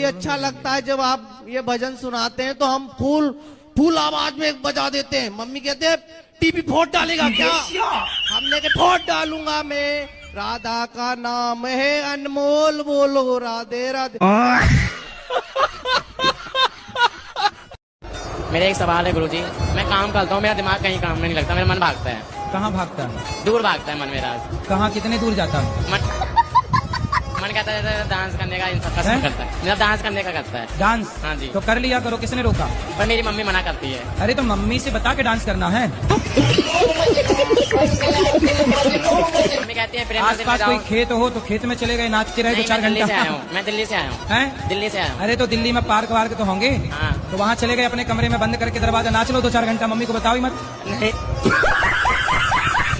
ये अच्छा लगता है जब आप ये भजन सुनाते हैं तो हम फुल आवाज में बजा देते हैं। मम्मी कहते हैं टीवी फोड़ डालेगा क्या? हमने के फोड़ डालूंगा मैं। राधा का नाम है अनमोल, बोलो राधे राधे। मेरा एक सवाल है गुरुजी, मैं काम करता हूँ, मेरा दिमाग कहीं काम में नहीं लगता, मेरा मन भागता है। कहाँ भागता है? दूर भागता है मन मेरा। कहाँ, कितने दूर जाता है? मन कहता है डांस करने का, इन सब का सब करता है, मेरा डांस करने का करता है। डांस? हाँ जी। तो कर लिया करो, किसने रोका? पर मेरी मम्मी मना करती है। अरे तो मम्मी से बता के डांस करना है। मम्मी कहती है प्रेम आस पास कोई खेत हो तो खेत में चले गए, नाचते रहे तो 4 घंटा। मैं दिल्ली से आया हूँ। हैं? दिल्ली से आया हूँ। अरे तो दिल्ली में पार्क वार्क तो होंगे, हाँ। तो वहाँ चले गए अपने कमरे में बंद करके दरवाजा, नाच लो 2-4 घंटा, मम्मी को बताओ ही मत।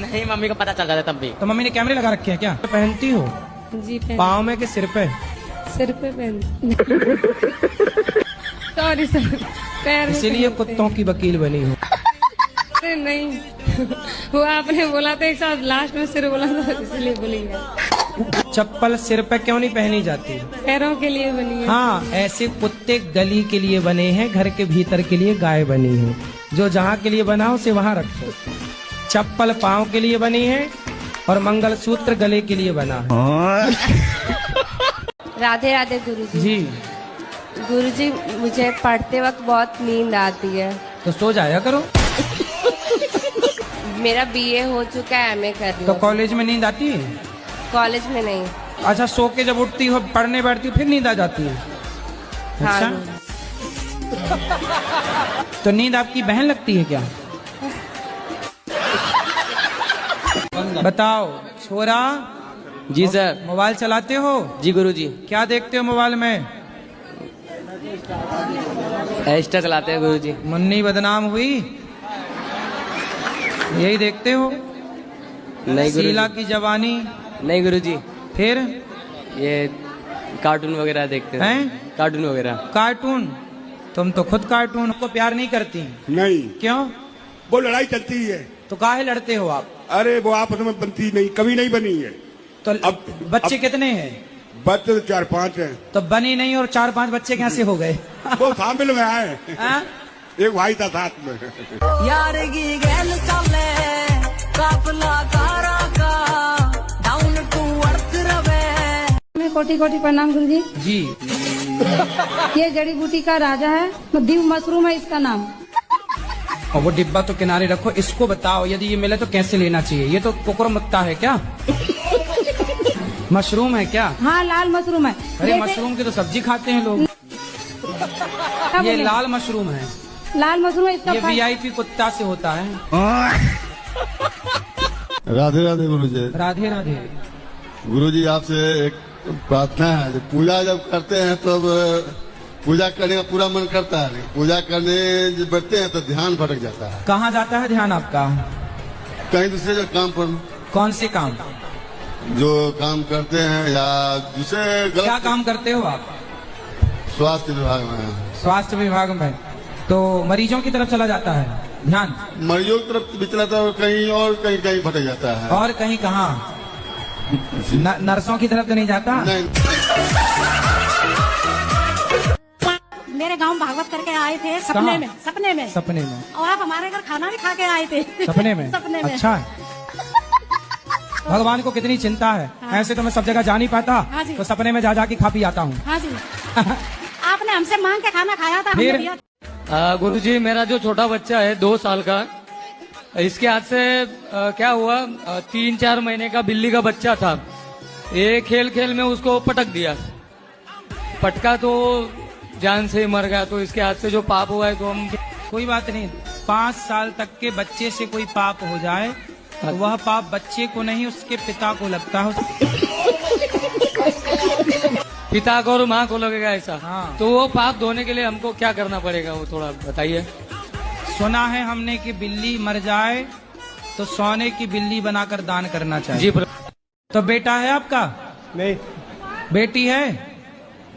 नहीं, मम्मी को पता चल जाता तब भी। तो मम्मी ने कैमरे लगा रखे हैं क्या? पहनती हो? जी पाँव में के सिर पे? सिर पे पहन। सॉरी सर, पैर में। इसीलिए कुत्तों की वकील बनी हो? अरे नहीं, वो आपने बोला था एक साथ, लास्ट में सिर बोला था इसलिए बोली है। चप्पल सिर पे क्यों नहीं पहनी जाती? पैरों के लिए बनी है। हाँ, ऐसे कुत्ते गली के लिए बने हैं, घर के भीतर के लिए गाय बनी है। जो जहाँ के लिए बना उसे वहाँ रखो। चप्पल पाँव के लिए बनी है और मंगलसूत्र गले के लिए बना है। राधे राधे गुरुजी। जी। गुरुजी, मुझे पढ़ते वक्त बहुत नींद आती है। तो सो जाया करो। मेरा बीए हो चुका है, एमए कर रही तो हूँ। कॉलेज में नींद आती है? कॉलेज में नहीं। अच्छा, सो के जब उठती हो पढ़ने बैठती हो फिर नींद आ जाती है? हाँ। अच्छा, तो नींद आपकी बहन लगती है क्या? बताओ छोरा। जी सर। मोबाइल चलाते हो? जी गुरुजी। क्या देखते हो मोबाइल में? इंस्टा चलाते हैं गुरुजी। मुन्नी बदनाम हुई, यही देखते हो? नहीं शीला गुरुजी। की जवानी? नहीं गुरुजी, फिर ये कार्टून वगैरह देखते हैं? कार्टून वगैरह। कार्टून? तुम तो खुद कार्टून को प्यार नहीं करती। नहीं। क्यों? वो लड़ाई चलती है। तो काहे लड़ते हो आप? अरे वो आपस में बनती नहीं, कभी नहीं बनी है। तो अब बच्चे कितने हैं? बच्चे 4-5 हैं। तो बनी नहीं और 4-5 बच्चे कैसे हो गए? वो शामिल में आए। हाँ? एक भाई था साथ में। यार की गैल चले काफला कारा का डाउन टू अर्थ रवे। कोटि कोटि प्रणाम गुरुजी। जी। ये जड़ी बूटी का राजा है, दीव मशरूम है इसका नाम। और वो डिब्बा तो किनारे रखो, इसको बताओ यदि ये मिले तो कैसे लेना चाहिए? ये तो कुकुरमुत्ता है क्या? मशरूम है क्या? हाँ, लाल मशरूम है। अरे मशरूम की तो सब्जी खाते हैं लोग। ये लाल मशरूम है। लाल मशरूम है इसका। ये वीआईपी कुत्ता से होता है। राधे राधे गुरुजी। राधे राधे। गुरुजी आपसे एक प्रार्थना है, जब पूजा जब करते हैं तब पूजा करने का पूरा मन करता है, पूजा करने जब बैठते हैं तो ध्यान भटक जाता है। कहाँ जाता है ध्यान आपका? कहीं दूसरे जो काम पर। कौन से काम? जो काम करते हैं या दूसरे गलत। क्या काम करते हो आप? स्वास्थ्य विभाग में। स्वास्थ्य विभाग में? तो मरीजों की तरफ चला जाता है ध्यान? मरीजों की तरफ भी चलाता है, कहीं और कहीं कहीं भटक जाता है। और कहीं कहाँ? नर्सों की तरफ तो नहीं जाता? नहीं। मेरे गांव भागवत करके आए थे सपने में। सपने में? सपने में। और आप हमारे घर खाना भी खा के आए थे। सपने में? सपने में। अच्छा है। भगवान को कितनी चिंता है। हाँ। ऐसे तो मैं सब जगह जा नहीं पाता। हाँ जी। तो सपने में जा जाके खा पी आता हूँ। हाँ जी। आपने हमसे मांग के खाना खाया था, हमने फिर? दिया। गुरुजी, मेरा जो छोटा बच्चा है 2 साल का, इसके हाथ से क्या हुआ, 3-4 महीने का बिल्ली का बच्चा था। ये खेल खेल में उसको पटक दिया, पटका तो जान से ही मर गया। तो इसके हाथ से जो पाप हुआ है तो हम। कोई बात नहीं, 5 साल तक के बच्चे से कोई पाप हो जाए तो वह पाप बच्चे को नहीं उसके पिता को लगता है। पिता को और माँ को लगेगा ऐसा? हाँ। तो वो पाप धोने के लिए हमको क्या करना पड़ेगा, वो थोड़ा बताइए। सुना है हमने कि बिल्ली मर जाए तो सोने की बिल्ली बनाकर दान करना चाहिए। जी। तो बेटा है आपका? नहीं बेटी है?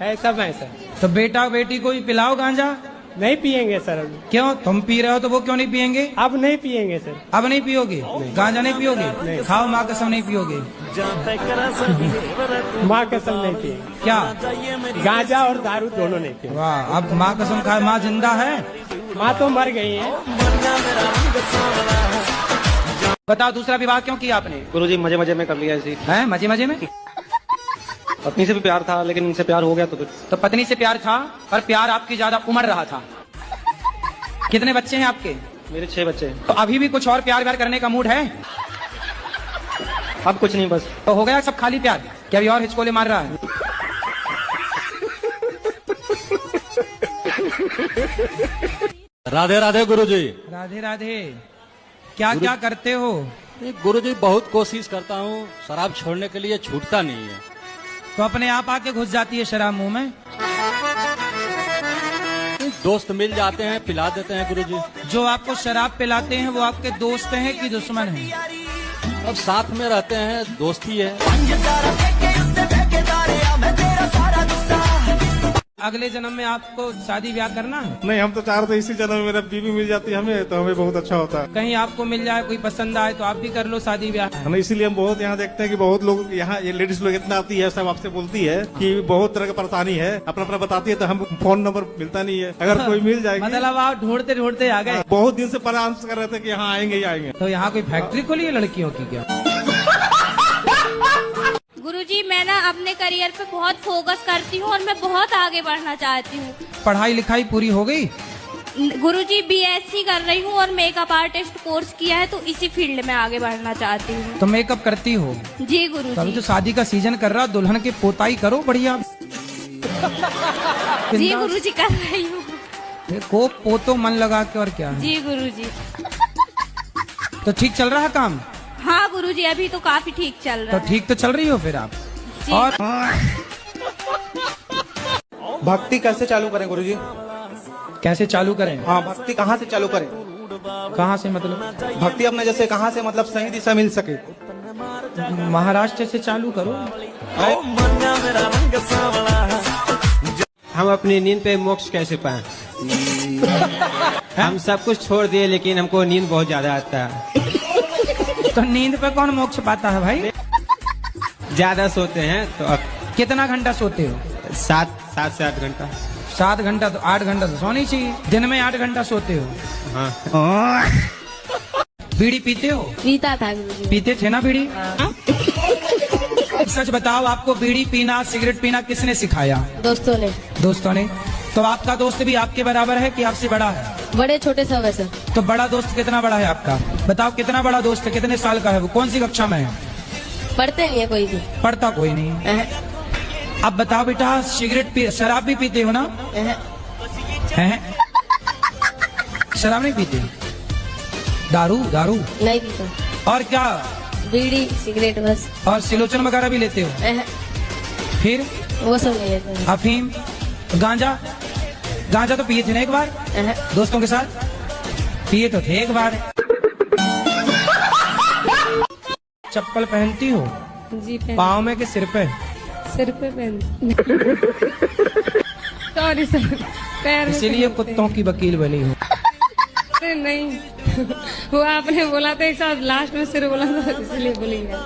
है, सब है सर। तो बेटा बेटी को भी पिलाओ गांजा। नहीं पियेंगे सर अभी। क्यों? तुम पी रहे हो तो वो क्यों नहीं पियेंगे? अब नहीं पियेंगे सर। अब नहीं पियोगे? गांजा नहीं पियोगे? खाओ माँ कसम नहीं पियोगे? माँ कसम नहीं पियेंगे। क्या? गांजा और दारू दोनों नहीं पियेंगे। वाह, अब माँ कसम खाए। माँ जिंदा है? माँ तो मर गई है। बताओ, दूसरा विवाह क्यों किया आपने? गुरुजी मजे मजे में कर लिया ऐसे ही। है मजे मजे में? पत्नी से भी प्यार था लेकिन इनसे प्यार हो गया तो फिर तो पत्नी से प्यार था, पर प्यार आपकी ज्यादा उमड़ रहा था। कितने बच्चे हैं आपके? मेरे 6 बच्चे हैं। तो अभी भी कुछ और प्यार व्यार करने का मूड है? अब कुछ नहीं, बस तो हो गया सब खाली प्यार? क्या अभी और हिचकोले मार रहा है? राधे राधे गुरुजी। राधे राधे। क्या क्या करते हो? गुरुजी बहुत कोशिश करता हूँ, शराब छोड़ने के लिए छूटता नहीं है। तो अपने आप आके घुस जाती है शराब मुंह में? दोस्त मिल जाते हैं, पिला देते हैं गुरुजी। जो आपको शराब पिलाते हैं वो आपके दोस्त हैं कि दुश्मन हैं? अब साथ में रहते हैं, दोस्ती है। अगले जन्म में आपको शादी ब्याह करना है? नहीं, हम तो चाह रहे थे इसी जन्म में मेरा बीवी मिल जाती हमें तो हमें बहुत अच्छा होता। कहीं आपको मिल जाए, कोई पसंद आए तो आप भी कर लो शादी ब्याह। हमें इसीलिए हम बहुत यहाँ देखते हैं कि बहुत लोग यहाँ ये लेडीज लोग इतना आती है, सब आपसे बोलती है कि बहुत तरह की परेशानी है, अपना अपना बताती है, तो हम फोन नंबर मिलता नहीं है। अगर कोई मिल जाएगी। मतलब आप ढूंढते ढूंढते आ गए? बहुत दिन से परामर्श कर रहे थे कि यहाँ आएंगे ही आएंगे। तो यहाँ कोई फैक्ट्री खोली है लड़कियों की क्या? गुरुजी मैं ना अपने करियर पे बहुत फोकस करती हूँ और मैं बहुत आगे बढ़ना चाहती हूँ। पढ़ाई लिखाई पूरी हो गई? गुरुजी बीएससी कर रही हूँ और मेकअप आर्टिस्ट कोर्स किया है, तो इसी फील्ड में आगे बढ़ना चाहती हूँ। तो मेकअप करती हो? जी गुरुजी। तो अभी तो शादी का सीजन कर रहा, दुल्हन की पोताई करो बढ़िया। जी गुरुजी कर रही हूँ। को पोतो मन लगा के, और क्या? जी गुरुजी। तो ठीक चल रहा है काम? हाँ गुरुजी, अभी तो काफी ठीक चल रहा है। तो ठीक तो चल रही हो फिर आप? और भक्ति कैसे चालू करें गुरुजी? कैसे चालू करें? हाँ, भक्ति कहाँ से चालू करें? कहाँ से मतलब? भक्ति अपने जैसे कहाँ से मतलब सही दिशा मिल सके? महाराष्ट्र से चालू करो। हम अपनी नींद पे मोक्ष कैसे पाएं? हम सब कुछ छोड़ दिए लेकिन हमको नींद बहुत ज्यादा आता है। तो नींद पे कौन मोक्ष पाता है भाई? ज्यादा सोते हैं तो अब। कितना घंटा सोते हो? 7 से 8 घंटा। 7 घंटा? तो 8 घंटा तो सोनी चाहिए। दिन में 8 घंटा सोते हो? हाँ। बीड़ी पीते हो? पीता था गुरुजी। पीते थे ना बीड़ी? सच बताओ, आपको बीड़ी पीना, सिगरेट पीना किसने सिखाया? दोस्तों ने। दोस्तों ने? तो आपका दोस्त भी आपके बराबर है कि आपसे बड़ा है? बड़े छोटे सब है सर। तो बड़ा दोस्त कितना बड़ा है आपका? बताओ, कितना बड़ा दोस्त है? कितने साल का है वो? कौन सी कक्षा में है? पढ़ते नहीं है कोई भी। पढ़ता कोई नहीं। अब बताओ बेटा, सिगरेट शराब भी पीते हो ना? हैं? शराब नहीं पीते? दारू? दारू नहीं पीता। और क्या? बीड़ी सिगरेट बस। और सिलोचन वगैरह भी लेते हो? फिर वो सब नहीं लेते। अफीम? गांजा? गांजा तो पिए थे ना एक बार दोस्तों के साथ? पिए तो थे एक बार। चप्पल पहनती हो? जी पाँव में कि सिर पे? सिर पे पहन। सॉरी सर, पैर में। इसीलिए कुत्तों की वकील बनी हो? अरे नहीं, वो आपने बोला था एक साथ लास्ट में सिर बोला था, इसलिए बोली है।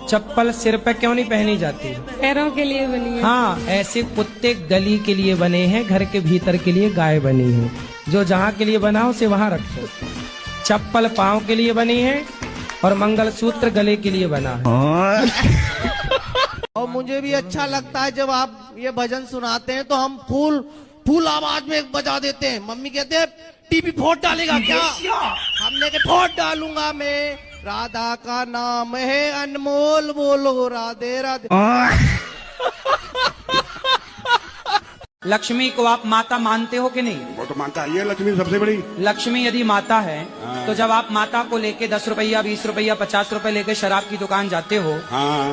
चप्पल सिर पे क्यों नहीं पहनी जाती? पैरों के लिए बनी है। हाँ, ऐसे कुत्ते गली के लिए बने हैं, घर के भीतर के लिए गाय बनी है। जो जहाँ के लिए बना उसे वहाँ रखो। चप्पल पाँव के लिए बनी है और मंगलसूत्र गले के लिए बना है। और मुझे भी अच्छा लगता है जब आप ये भजन सुनाते हैं तो हम फुल आवाज में बजा देते हैं। मम्मी कहते हैं टीवी फोड़ डालेगा क्या? हमने के फोड़ डालूंगा मैं, राधा का नाम है अनमोल, बोलो राधे राधे। लक्ष्मी को आप माता मानते हो कि नहीं? वो तो मानता है, ये लक्ष्मी सबसे बड़ी। लक्ष्मी यदि माता है तो जब आप माता को लेके 10 रुपया, 20 रुपया, 50 रुपए लेके शराब की दुकान जाते हो,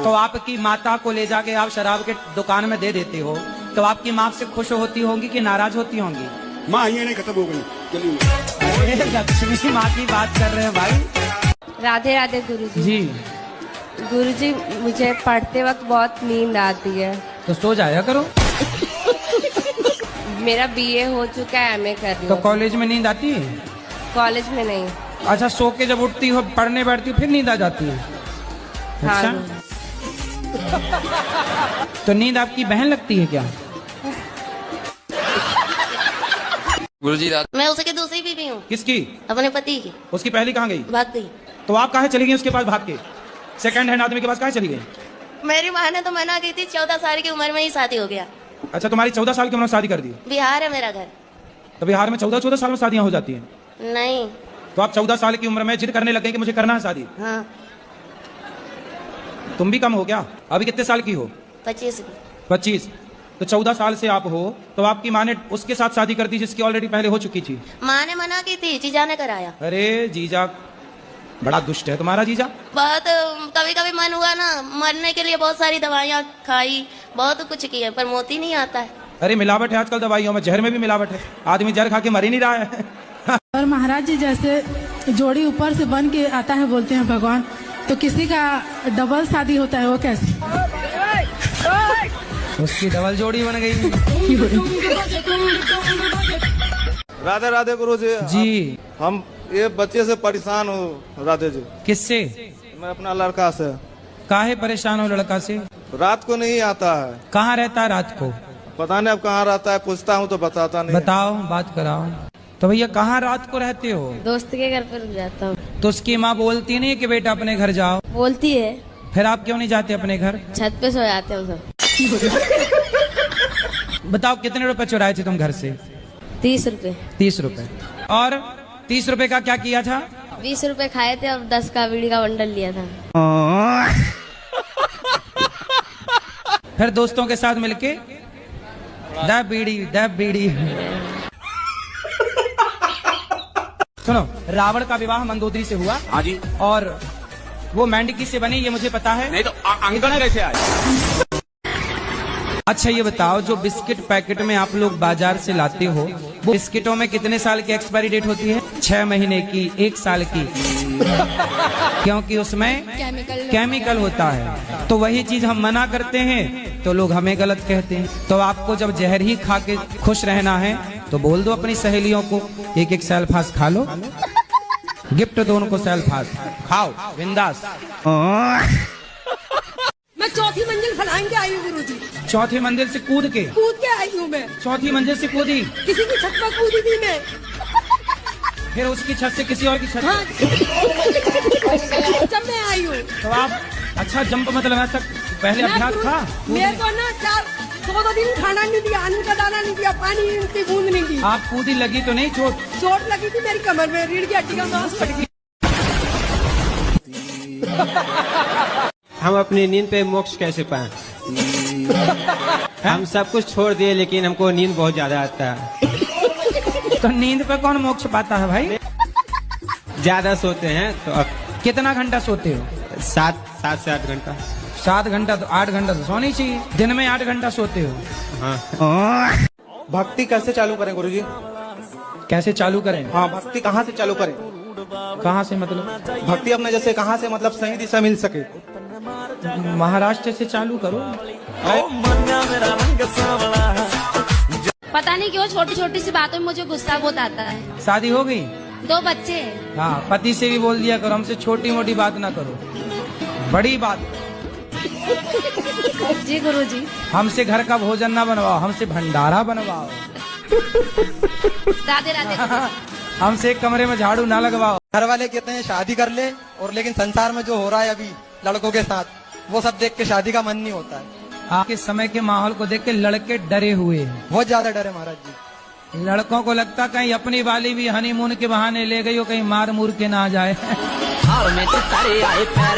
तो आपकी माता को ले जाके आप शराब के दुकान में दे देते हो, तो आपकी माँ से खुश होती होंगी कि नाराज होती होंगी? माँ ये नहीं खत्म हो गई। चलिए, लक्ष्मी माँ की बात कर रहे हैं भाई। राधे राधे गुरुजी। जी गुरुजी, मुझे पढ़ते वक्त बहुत नींद आती है। तो सो जाया करो। मेरा बीए हो चुका है, एमए कर रही तो हूँ। कॉलेज में नींद आती है? कॉलेज में नहीं। अच्छा, सो के जब उठती हो पढ़ने बैठती हो फिर नींद आ जाती है? अच्छा, तो नींद आपकी बहन लगती है क्या? गुरुजी मैं उसकी दूसरी बीवी हूँ। किसकी? अपने पति की। उसकी पहली कहाँ गई? भाग गई। तो आप कहाँ चली गई उसके पास भाग के? सेकंड हैंड आदमी के पास कहाँ चली गई? मेरी माँ ने तो मना की थी, 14 साल की उम्र में ही शादी हो गया। अच्छा, तुम्हारी 14 साल की उम्र में शादी कर दी? बिहार है मेरा घर। तो बिहार में 14 साल में शादियां हो जाती हैं? नहीं। तो आप 14 साल की उम्र में जिद करने लगे कि मुझे करना है शादी? हाँ। तुम भी कम हो क्या? अभी कितने साल की हो? 25। 25। तो 14 साल से आप हो, तो आपकी माँ ने उसके साथ शादी कर दी जिसकी ऑलरेडी पहले हो चुकी थी? माँ ने मना की थी, जीजा ने कराया। अरे जीजा बड़ा दुष्ट है तुम्हारा जीजा। बहुत कभी कभी मन हुआ ना, मरने के लिए बहुत सारी दवाइयाँ खाई, बहुत कुछ किया, पर मोती नहीं आता है। अरे मिलावट है आजकल दवाइयों में, जहर में भी मिलावट है। आदमी जहर खा के मर ही नहीं रहा है। और महाराज जी जैसे जोड़ी ऊपर से बन के आता है बोलते हैं भगवान, तो किसी का डबल शादी होता है, वो कैसे? उसकी डबल जोड़ी बन गई। राधे राधे गुरु जी। हम ये बच्चे से परेशान हूँ राधे जी। किससे? मैं अपना लड़का से। काहे परेशान हो लड़का से? रात को नहीं आता है। कहाँ रहता है रात को? पता नहीं अब कहाँ रहता है, पूछता हूँ तो बताता नहीं। बताओ, बात कराओ। तो भैया कहाँ रात को रहते हो? दोस्त के घर पर जाता हूँ। तो उसकी माँ बोलती नहीं कि बेटा अपने घर जाओ? बोलती है। फिर आप क्यों नहीं जाते अपने घर? छत पे सो जाते हैं सब। बताओ कितने रुपए चुराए थे तुम घर से? 30 रुपए। 30 रुपए। और 30 रुपए का क्या किया था? 20 रुपए खाए थे और 10 का बीड़ी का बंडल लिया था। फिर दोस्तों के साथ मिलके द बीड़ी। सुनो, रावण का विवाह मंदोदरी से हुआ। हाँ जी। और वो मेंढकी से बनी, ये मुझे पता है। नहीं तो अंकल कैसे आए? अच्छा ये बताओ, जो बिस्किट पैकेट में आप लोग बाजार से लाते हो, वो बिस्किटों में कितने साल की एक्सपायरी डेट होती है? 6 महीने की, 1 साल की। क्योंकि उसमें केमिकल होता है। तो वही चीज हम मना करते हैं तो लोग हमें गलत कहते हैं। तो आपको जब जहर ही खा के खुश रहना है तो बोल दो अपनी सहेलियों को, एक सेल्फास खा लो, गिफ्ट दो उनको सेल्फास, खाओ बिंदास। मैं चौथी मंजिल फलांग के आई हूँ गुरुजी। चौथी मंजिल से कूद के आई हूँ मैं। चौथी मंजिल से कूदी? किसी की छत पर कूदी थी मैं। फिर उसकी छत से किसी और की छत? हाँ। जब मैं आई हूँ। तो आप अच्छा जंप मतलब ऐसा पहले अभ्यास था? मेरे को ना 14 दिन खाना नहीं दिया, अन्न का दाना नहीं दिया, पानी की बूंद नहीं दी। आप कूदी, लगी तो नहीं चोट? चोट लगी थी मेरी कमर में, रीढ़ की हड्डी का सांस फट गई। हम अपनी नींद पे मोक्ष कैसे पाएं? हम सब कुछ छोड़ दिए लेकिन हमको नींद बहुत ज्यादा आता है। तो नींद पे कौन मोक्ष पाता है भाई? ज्यादा सोते हैं तो अब। कितना घंटा सोते हो? 7 से 8 घंटा। 7 घंटा? तो 8 घंटा तो सोनी चाहिए। दिन में 8 घंटा सोते हो? हाँ। भक्ति कैसे चालू करें गुरुजी? कैसे चालू करें? हाँ, भक्ति कहाँ से चालू करें? कहाँ से मतलब? भक्ति अपने जैसे कहाँ से मतलब सही दिशा मिल सके? महाराष्ट्र से चालू करो। पता नहीं क्यों छोटी छोटी सी बातों में मुझे गुस्सा बहुत आता है। शादी हो गई? 2 बच्चे हैं। हाँ, पति से भी बोल दिया करो हमसे छोटी मोटी बात ना करो, बड़ी बात। जी गुरुजी। हमसे घर का भोजन ना बनवाओ, हमसे भंडारा बनवाओ। राधे राधे। हमसे एक कमरे में झाड़ू ना लगवाओ। घर वाले कहते हैं शादी कर ले, और लेकिन संसार में जो हो रहा है अभी लड़कों के साथ, वो सब देख के शादी का मन नहीं होता है। आपके समय के माहौल को देख के लड़के डरे हुए हैं, बहुत ज्यादा डरे महाराज जी। लड़कों को लगता कहीं अपनी वाली भी हनीमून के बहाने ले गई हो, कहीं मार मूर के ना आ जाए।